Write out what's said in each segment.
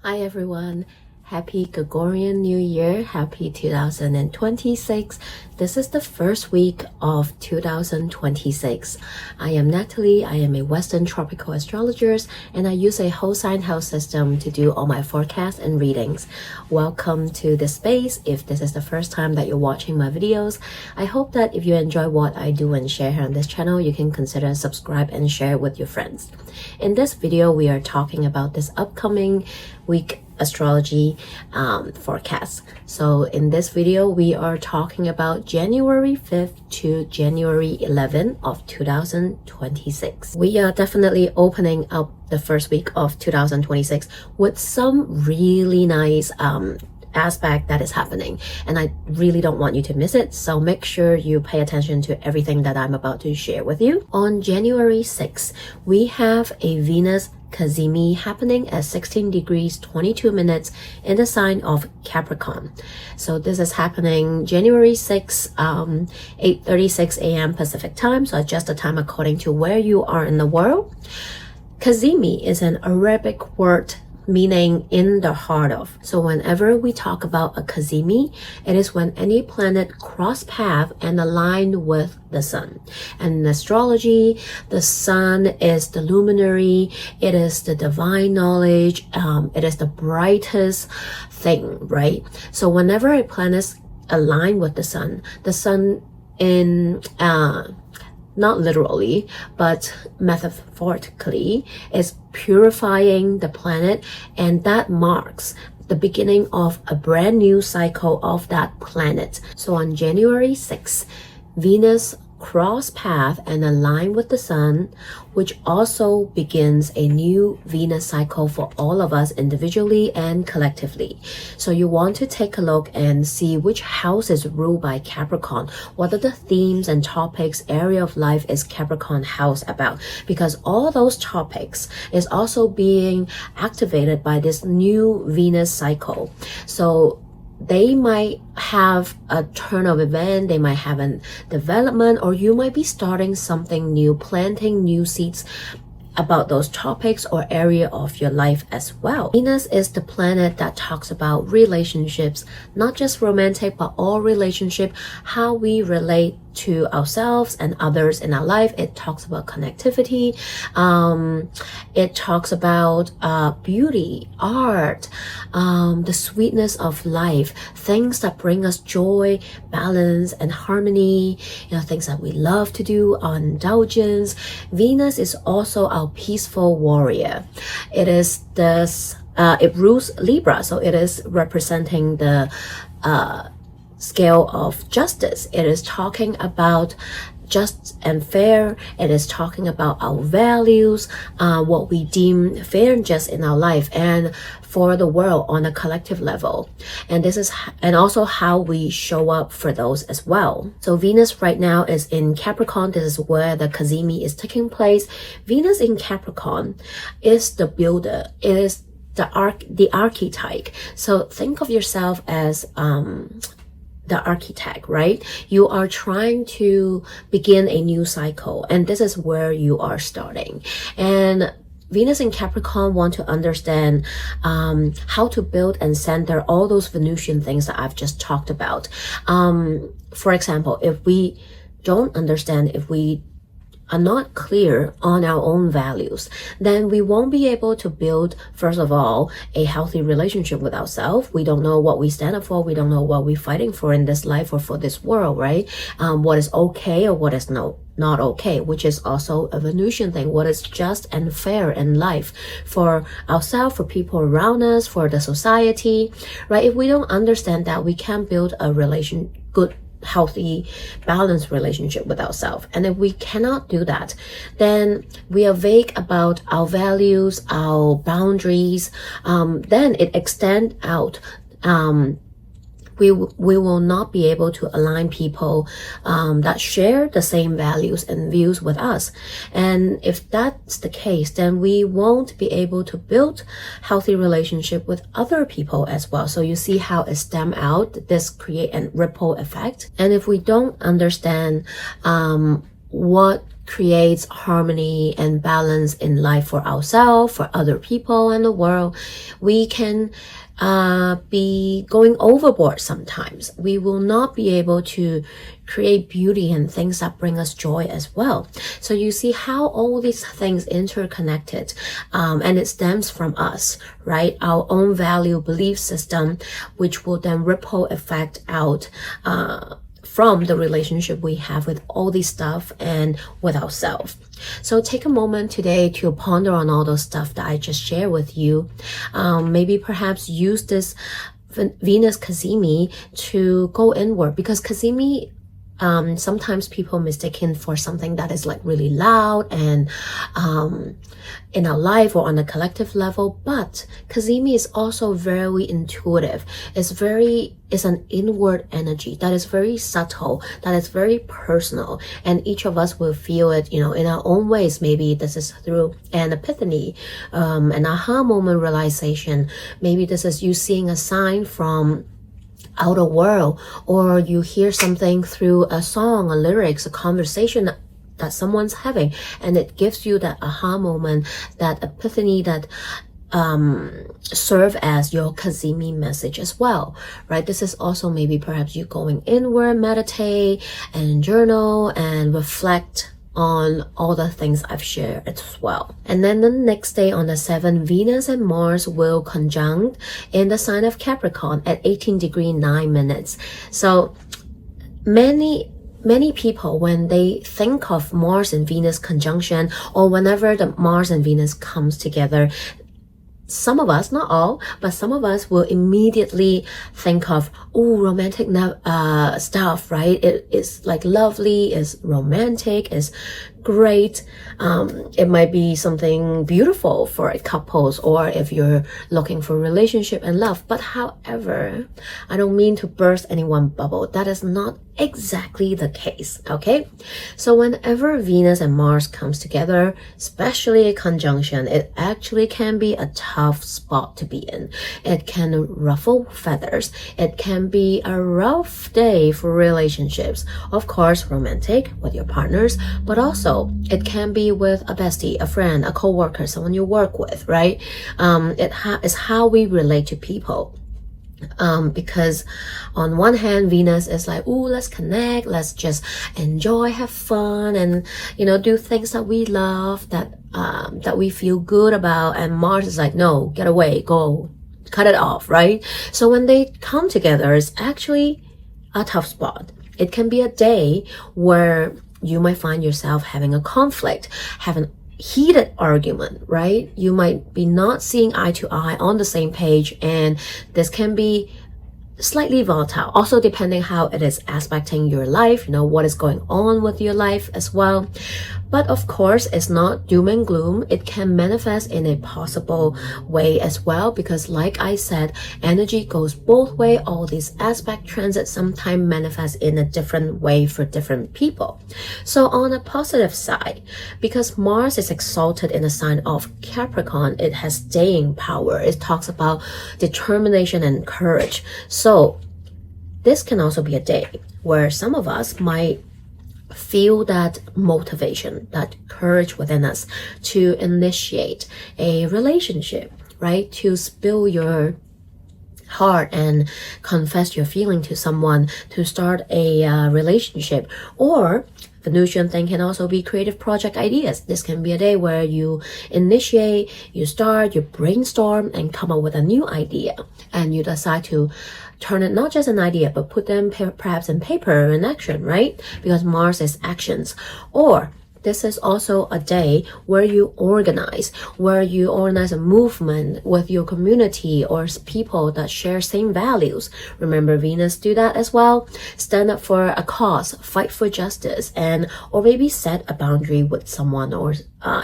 Hi everyone, happy Gregorian New Year, happy 2026. This is the first week of 2026. I am Natalie, I am a Western tropical astrologer, and I use a whole sign house system to do all my forecasts and readings. Welcome to this space. If this is the first time that you're watching my videos, I hope that if you enjoy what I do and share here on this channel, you can consider subscribe and share with your friends. In this video, we are talking about this upcoming week astrology forecast. So in this video, we are talking about January 5th to January 11th of 2026. We are definitely opening up the first week of 2026 with some really nice aspect that is happening, and I really don't want you to miss it, so make sure you pay attention to everything that I'm about to share with you. On January 6th, we have a Venus Cazimi happening at 16 degrees 22 minutes in the sign of Capricorn. So this is happening January 6th, 8:36 a.m. Pacific time, so adjust the time according to where you are in the world. Cazimi is an Arabic word meaning in the heart of. So whenever we talk about a Cazimi, it is when any planet cross path and align with the sun. And in astrology, the sun is the luminary, it is the divine knowledge, it is the brightest thing, right? So whenever a planet align with the sun in not literally, but metaphorically, is purifying the planet, and that marks the beginning of a brand new cycle of that planet. So on January 6th, Venus cross path and align with the sun, which also begins a new Venus cycle for all of us individually and collectively. So you want to take a look and see which house is ruled by Capricorn. What are the themes and topics, area of life is Capricorn house about? Because all those topics is also being activated by this new Venus cycle. So they might have a turn of event, they might have a development, or you might be starting something new, planting new seeds about those topics or area of your life as well. Venus is the planet that talks about relationships, not just romantic, but all relationship, how we relate to ourselves and others in our life. It talks about connectivity. It talks about beauty, art, the sweetness of life, things that bring us joy, balance, and harmony, things that we love to do, our indulgence. Venus is also our peaceful warrior. It is this, it rules Libra, so it is representing the scale of justice. It is talking about just and fair. It is talking about our values, what we deem fair and just in our life and for the world on a collective level. And this is, and also how we show up for those as well. So Venus right now is in Capricorn. This is where the Cazimi is taking place. Venus in Capricorn is the builder, it is the archetype. So think of yourself as the architect, right? You are trying to begin a new cycle, and this is where you are starting. And Venus in Capricorn want to understand how to build and center all those Venusian things that I've just talked about. For example, if we don't understand, if we are not clear on our own values, then we won't be able to build, first of all, a healthy relationship with ourselves. We don't know what we stand up for. We don't know what we're fighting for in this life or for this world, right? What is okay or what is not okay, which is also a Venusian thing. What is just and fair in life for ourselves, for people around us, for the society, right? If we don't understand that, we can't build a good, healthy, balanced relationship with ourselves. And if we cannot do that, then we are vague about our values, our boundaries, then it extends out. We will not be able to align people that share the same values and views with us. And if that's the case, then we won't be able to build healthy relationship with other people as well. So you see how it stem out, this create a ripple effect. And if we don't understand what creates harmony and balance in life for ourselves, for other people and the world. We can be going overboard sometimes. We will not be able to create beauty and things that bring us joy as well. So you see how all these things interconnected, and it stems from us, right? Our own value belief system, which will then ripple effect out from the relationship we have with all this stuff and with ourselves. So take a moment today to ponder on all those stuff that I just shared with you. Maybe perhaps use this Venus Cazimi to go inward, because Cazimi, sometimes people mistaken for something that is like really loud and in our life or on a collective level, but Cazimi is also very intuitive. It's an inward energy that is very subtle, that is very personal, and each of us will feel it, in our own ways. Maybe this is through an epiphany, an aha moment realization. Maybe this is you seeing a sign from outer world, or you hear something through a song, a lyrics, a conversation that someone's having, and it gives you that aha moment, that epiphany that serve as your Cazimi message as well, right? This is also maybe perhaps you going inward, meditate and journal and reflect on all the things I've shared as well. And then the next day on the 7th, Venus and Mars will conjunct in the sign of Capricorn at 18 degrees 9 minutes. So many people, when they think of Mars and Venus conjunction, or whenever the Mars and Venus comes together, some of us, not all, but some of us will immediately think of, romantic stuff, right? It is like lovely, it's romantic, it's great. It might be something beautiful for couples, or if you're looking for relationship and love. But however, I don't mean to burst anyone's bubble. That is not exactly the case, okay? So whenever Venus and Mars comes together, especially a conjunction, it actually can be a tough spot to be in. It can ruffle feathers. It can be a rough day for relationships. Of course, romantic with your partners, but also it can be with a bestie, a friend, a co-worker, someone you work with, right? It's how we relate to people. Because on one hand, Venus is like, let's connect, let's just enjoy, have fun, and do things that we love, that we feel good about. And Mars is like, no, get away, go, cut it off, right? So when they come together, it's actually a tough spot. It can be a day where you might find yourself having a conflict, having heated argument, right? You might be not seeing eye to eye on the same page, and this can be slightly volatile, also depending how it is aspecting your life, what is going on with your life as well. But of course, it's not doom and gloom. It can manifest in a possible way as well, because like I said, energy goes both ways. All these aspect transits sometimes manifest in a different way for different people. So on a positive side, because Mars is exalted in the sign of Capricorn, it has staying power. It talks about determination and courage. So this can also be a day where some of us might feel that motivation, that courage within us to initiate a relationship, right? To spill your heart and confess your feeling to someone, to start a relationship. Or Venusian thing can also be creative project ideas. This can be a day where you initiate, you start, you brainstorm and come up with a new idea, and you decide to turn it not just an idea, but put them perhaps in paper in action, right? Because Mars is actions. Or this is also a day where you organize a movement with your community or people that share same values. Remember, Venus do that as well. Stand up for a cause, fight for justice, or maybe set a boundary with someone or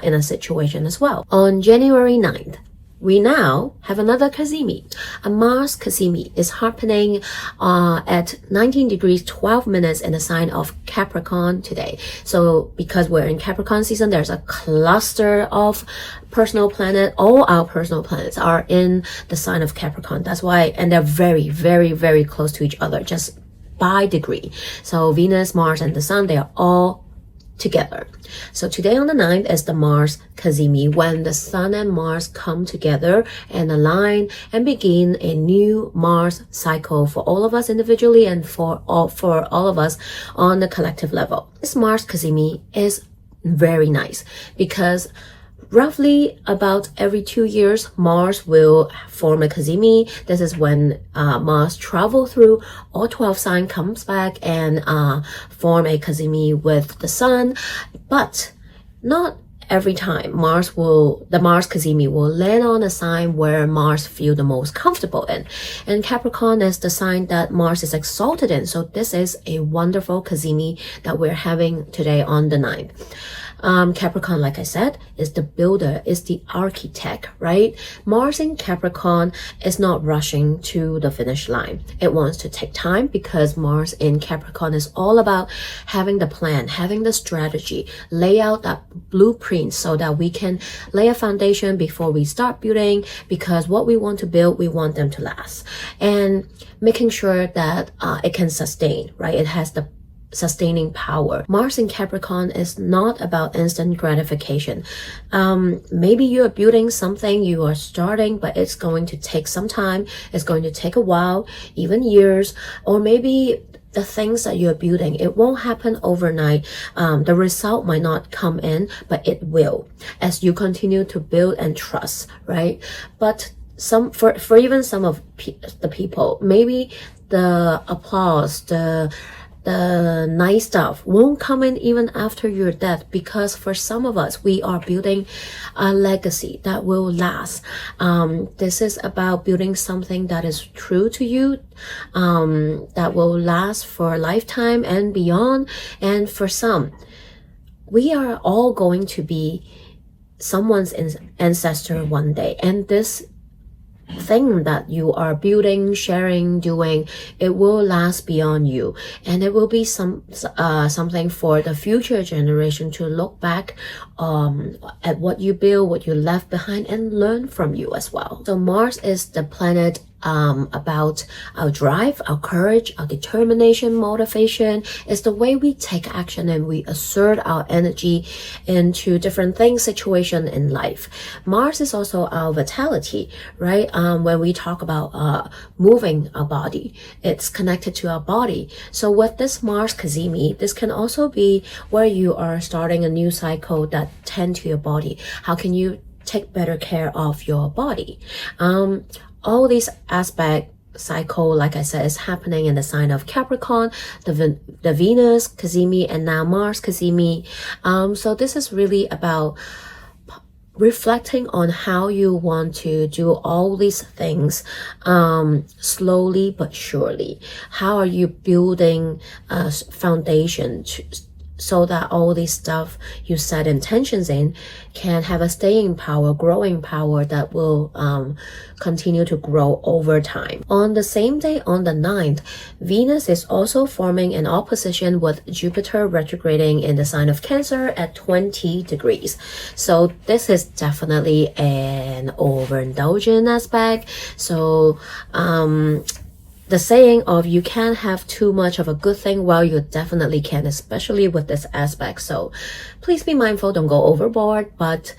in a situation as well. On January 9th, we now have another Cazimi. A Mars Cazimi is happening at 19 degrees 12 minutes in the sign of Capricorn today. So because we're in Capricorn season, there's a cluster of personal planet. All our personal planets are in the sign of Capricorn. That's why, and they're very, very, very close to each other, just by degree. So Venus, Mars, and the Sun, they are all together. So today on the 9th is the Mars Cazimi, when the Sun and Mars come together and align and begin a new Mars cycle for all of us individually and for all of us on the collective level. This Mars Cazimi is very nice because roughly about every 2 years, Mars will form a Cazimi. This is when Mars travel through all 12 signs, comes back and form a Cazimi with the Sun. But not every time. The Mars Cazimi will land on a sign where Mars feel the most comfortable in. And Capricorn is the sign that Mars is exalted in. So this is a wonderful Cazimi that we're having today on the 9th. Capricorn, like I said, is the builder, is the architect, right? Mars in Capricorn is not rushing to the finish line. It wants to take time because Mars in Capricorn is all about having the plan, having the strategy, lay out that blueprint so that we can lay a foundation before we start building, because what we want to build, we want them to last. And making sure that it can sustain, right? It has the sustaining power. Mars in Capricorn is not about instant gratification. Maybe you're building something, you are starting, but it's going to take some time. It's going to take a while, even years, or maybe the things that you're building, it won't happen overnight. The result might not come in, but it will as you continue to build and trust, right? But for even some of the people, maybe the applause, the nice stuff won't come in even after your death, because for some of us, we are building a legacy that will last. This is about building something that is true to you, that will last for a lifetime and beyond. And for some, we are all going to be someone's ancestor one day. And this thing that you are building, sharing, doing, it will last beyond you, and it will be something for the future generation to look back at what you build, what you left behind, and learn from you as well. So Mars is the planet about our drive, our courage, our determination, motivation. It's the way we take action and we assert our energy into different things, situation in life. Mars is also our vitality, right? When we talk about moving our body, it's connected to our body. So with this Mars Cazimi, this can also be where you are starting a new cycle that tend to your body. How can you take better care of your body? All these aspect cycle, like I said, is happening in the sign of Capricorn, the Venus Cazimi, and now Mars Cazimi. So this is really about reflecting on how you want to do all these things slowly but surely. How are you building a foundation so that all this stuff you set intentions in can have a staying power, growing power that will continue to grow over time. On the same day, on the 9th, Venus is also forming an opposition with Jupiter retrograding in the sign of Cancer at 20 degrees. So this is definitely an overindulgent aspect. So the saying of you can't have too much of a good thing, well, you definitely can, especially with this aspect. So please be mindful, don't go overboard. But,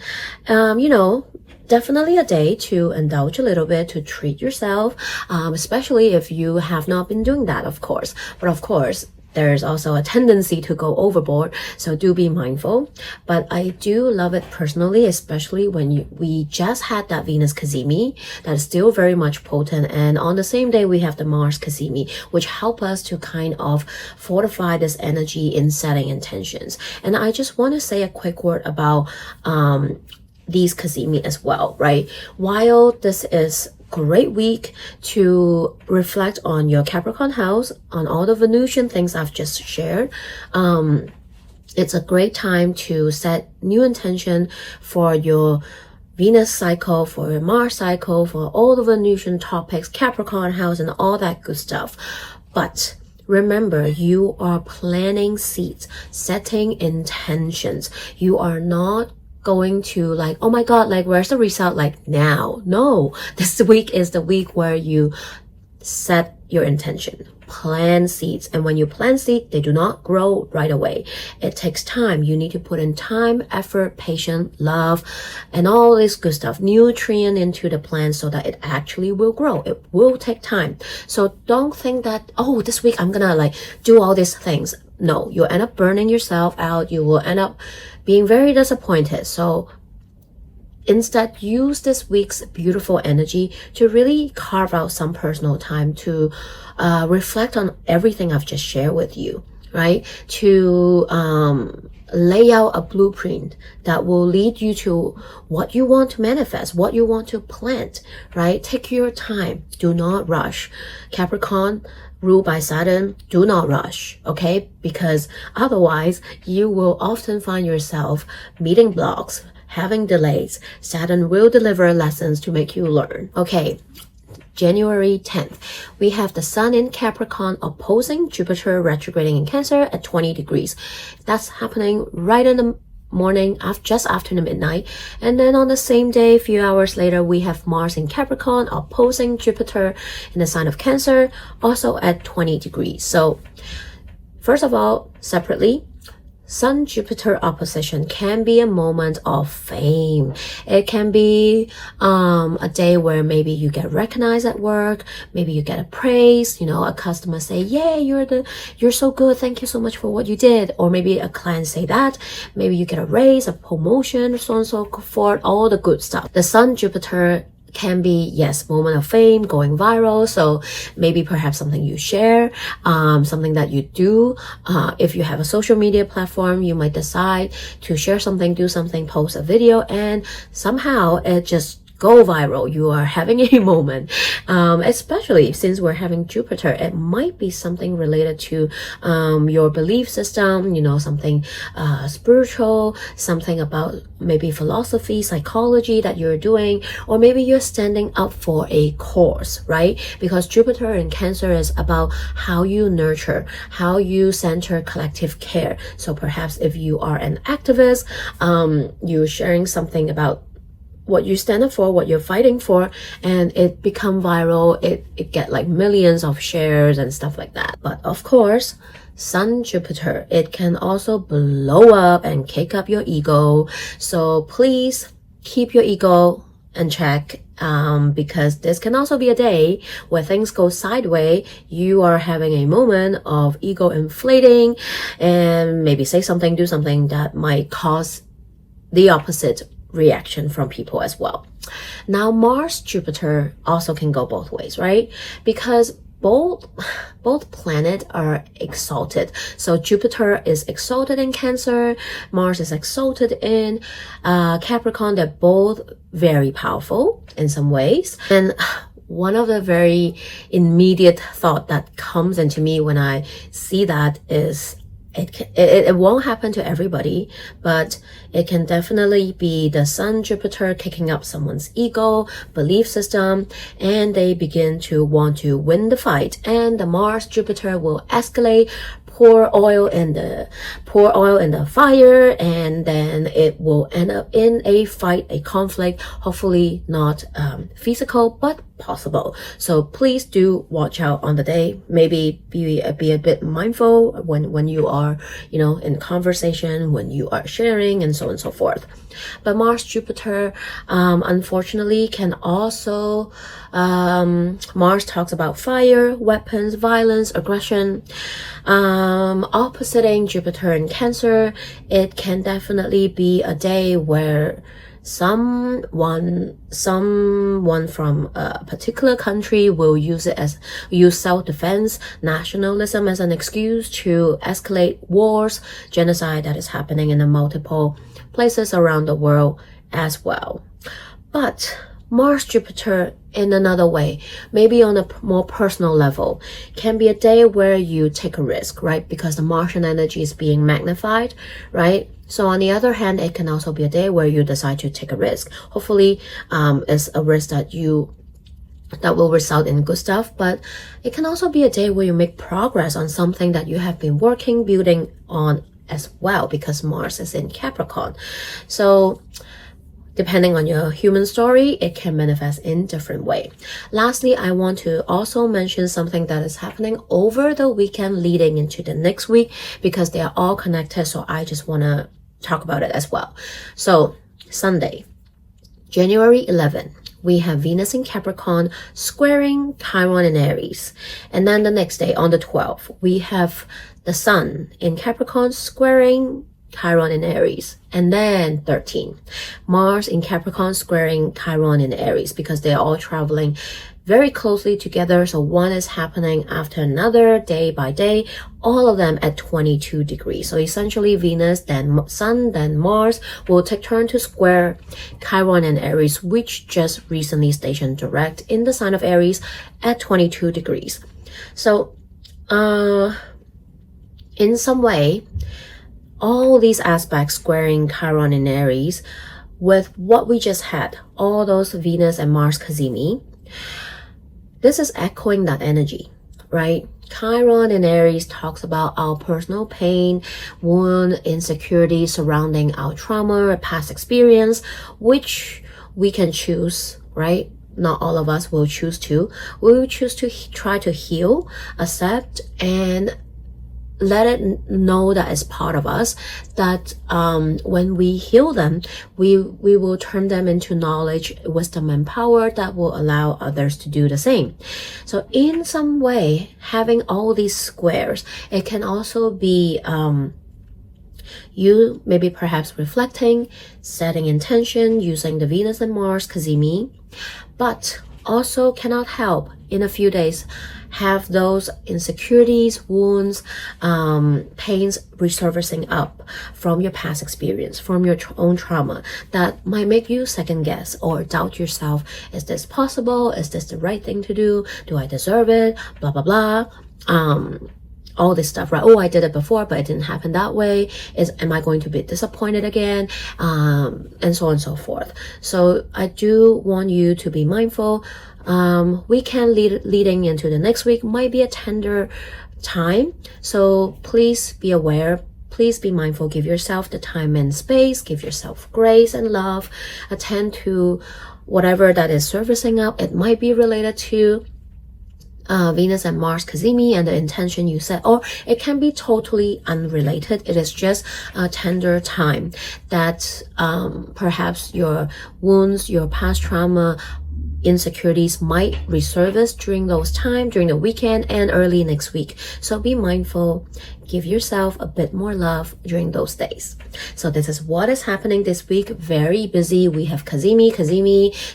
definitely a day to indulge a little bit, to treat yourself, especially if you have not been doing that, of course. But of course, there's also a tendency to go overboard, so do be mindful. But I do love it personally, especially when we just had that Venus Cazimi that is still very much potent, and on the same day we have the Mars Cazimi, which help us to kind of fortify this energy in setting intentions. And I just want to say a quick word about these Cazimi as well, right? While this is great week to reflect on your Capricorn house, on all the Venusian things I've just shared. It's a great time to set new intention for your Venus cycle, for your Mars cycle, for all the Venusian topics, Capricorn house, and all that good stuff. But remember, you are planting seeds, setting intentions. You are not going to like, oh my God, like where's the result like now? No, this week is the week where you set your intention. plant seeds. And when you plant seeds, they do not grow right away. It takes time. You need to put in time, effort, patience, love, and all this good stuff, nutrient into the plant so that it actually will grow. It will take time. So don't think that, oh, this week I'm gonna like do all these things. No, you'll end up burning yourself out. You will end up being very disappointed. So instead, use this week's beautiful energy to really carve out some personal time to reflect on everything I've just shared with you, right? To lay out a blueprint that will lead you to what you want to manifest, what you want to plant, right? Take your time. Do not rush. Capricorn, ruled by Saturn, do not rush, okay? Because otherwise, you will often find yourself meeting blocks, having delays. Saturn will deliver lessons to make you learn. Okay, January 10th, we have the Sun in Capricorn opposing Jupiter retrograding in Cancer at 20 degrees. That's happening right in the morning, just after the midnight. And then on the same day, a few hours later, we have Mars in Capricorn opposing Jupiter in the sign of Cancer, also at 20 degrees. So first of all, separately, Sun-Jupiter opposition can be a moment of fame. It can be a day where maybe you get recognized at work, maybe you get a praise, a customer say, yeah, you're so good, thank you so much for what you did. Or maybe a client say that, maybe you get a raise, a promotion, so on and so forth, all the good stuff. The Sun-Jupiter can be, yes, moment of fame, going viral. So maybe perhaps something you share, something that you do. If you have a social media platform, you might decide to share something, do something, post a video, and somehow it just go viral. You are having a moment, especially since we're having Jupiter. It might be something related to your belief system, something spiritual, something about maybe philosophy, psychology that you're doing, or maybe you're standing up for a cause, right? Because Jupiter in Cancer is about how you nurture, how you center collective care. So perhaps if you are an activist, you're sharing something about what you stand up for, what you're fighting for, and it become viral, it get like millions of shares and stuff like that. But of course, Sun-Jupiter, it can also blow up and kick up your ego. So please keep your ego in check, because this can also be a day where things go sideways. You are having a moment of ego inflating and maybe say something, do something that might cause the opposite reaction from people as well. Now, Mars, Jupiter also can go both ways, right? Because both planets are exalted. So Jupiter is exalted in Cancer, Mars is exalted in Capricorn. They're both very powerful in some ways. And one of the very immediate thought that comes into me when I see that is, it won't happen to everybody, but it can definitely be the Sun-Jupiter kicking up someone's ego, belief system, and they begin to want to win the fight. And the Mars-Jupiter will escalate, pour oil in the fire, and then it will end up in a fight, a conflict, hopefully not physical, but possible. So please do watch out on the day. Maybe be a bit mindful when you are, in conversation, when you are sharing, and so on and so forth. But Mars Jupiter, unfortunately, can also, Mars talks about fire, weapons, violence, aggression. Oppositing Jupiter in Cancer, it can definitely be a day where someone from a particular country will use self-defense, nationalism as an excuse to escalate wars, genocide that is happening in the multiple places around the world as well. But Mars Jupiter in another way, maybe on a more personal level, can be a day where you take a risk, right? Because the Martian energy is being magnified, right? So on the other hand, it can also be a day where you decide to take a risk. Hopefully, it's a risk that will result in good stuff, but it can also be a day where you make progress on something that you have been building on as well, because Mars is in Capricorn. So depending on your human story, it can manifest in different way. Lastly, I want to also mention something that is happening over the weekend leading into the next week, because they are all connected. So I just want to talk about it as well. So Sunday, January 11th, we have Venus in Capricorn squaring Chiron in Aries. And then the next day, on the 12th, we have the Sun in Capricorn squaring Chiron in Aries. And then 13, Mars in Capricorn squaring Chiron in Aries, because they're all traveling very closely together. So one is happening after another, day by day, all of them at 22 degrees. So essentially Venus, then Sun, then Mars will take turn to square Chiron and Aries, which just recently stationed direct in the sign of Aries at 22 degrees. So in some way, all these aspects squaring Chiron in Aries with what we just had, all those Venus and Mars Cazimi, this is echoing that energy, right? Chiron in Aries talks about our personal pain, wound, insecurity surrounding our trauma, past experience, which we can choose, right? Not all of us will choose to. We will choose to try to heal, accept, and let it know that it's part of us, that when we heal them, we will turn them into knowledge, wisdom, and power that will allow others to do the same. So in some way, having all these squares, it can also be you maybe perhaps reflecting, setting intention, using the Venus and Mars Cazimi, but also cannot help in a few days have those insecurities, wounds, pains resurfacing up from your past experience, from your own trauma, that might make you second guess or doubt yourself. Is this possible? Is this the right thing to do? Do I deserve it? Blah, blah, blah. All this stuff, right? Oh, I did it before, but it didn't happen that way. Am I going to be disappointed again? And so on and so forth. So I do want you to be mindful. Weekend leading into the next week might be a tender time. So please be aware. Please be mindful. Give yourself the time and space. Give yourself grace and love. Attend to whatever that is surfacing up. It might be related to Venus and Mars Cazimi and the intention you set, or it can be totally unrelated. It is just a tender time that perhaps your wounds, your past trauma, insecurities might resurface during those time, during the weekend and early next week. So be mindful. Give yourself a bit more love during those days. So this is what is happening this week. Very busy. We have Cazimi,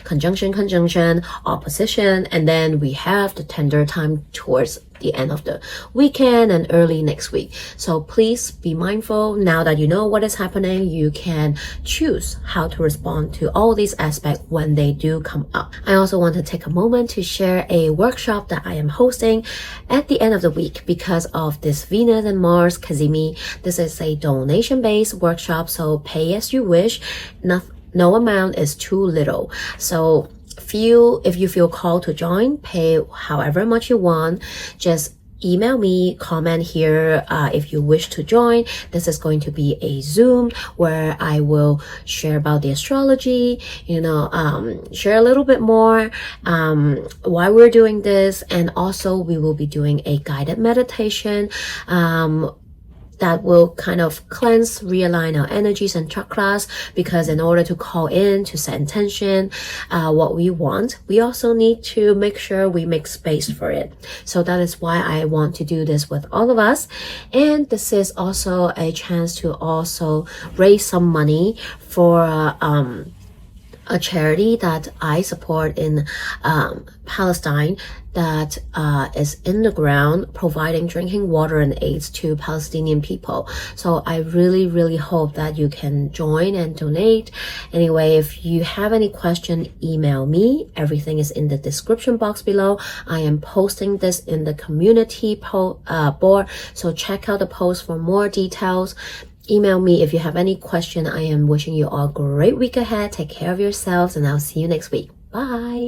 conjunction, opposition, and then we have the tender time towards the end of the weekend and early next week. So please be mindful. Now that you know what is happening, you can choose how to respond to all these aspects when they do come up. I also want to take a moment to share a workshop that I am hosting at the end of the week because of this Venus and Mars Cazimi. This is a donation-based workshop, so pay as you wish. No amount is too little. So if you feel called to join, pay however much you want. Just email me, comment here if you wish to join. This is going to be a Zoom where I will share about the astrology, share a little bit more why we're doing this, and also we will be doing a guided meditation that will kind of cleanse, realign our energies and chakras, because in order to call in, to set intention, what we want, we also need to make sure we make space for it. So that is why I want to do this with all of us. And this is also a chance to also raise some money for a charity that I support in Palestine that is in the ground providing drinking water and aids to Palestinian people. So I really, really hope that you can join and donate. Anyway, if you have any question, email me. Everything is in the description box below. I am posting this in the community board, so check out the post for more details. Email me if you have any question. I am wishing you all a great week ahead. Take care of yourselves, and I'll see you next week. Bye.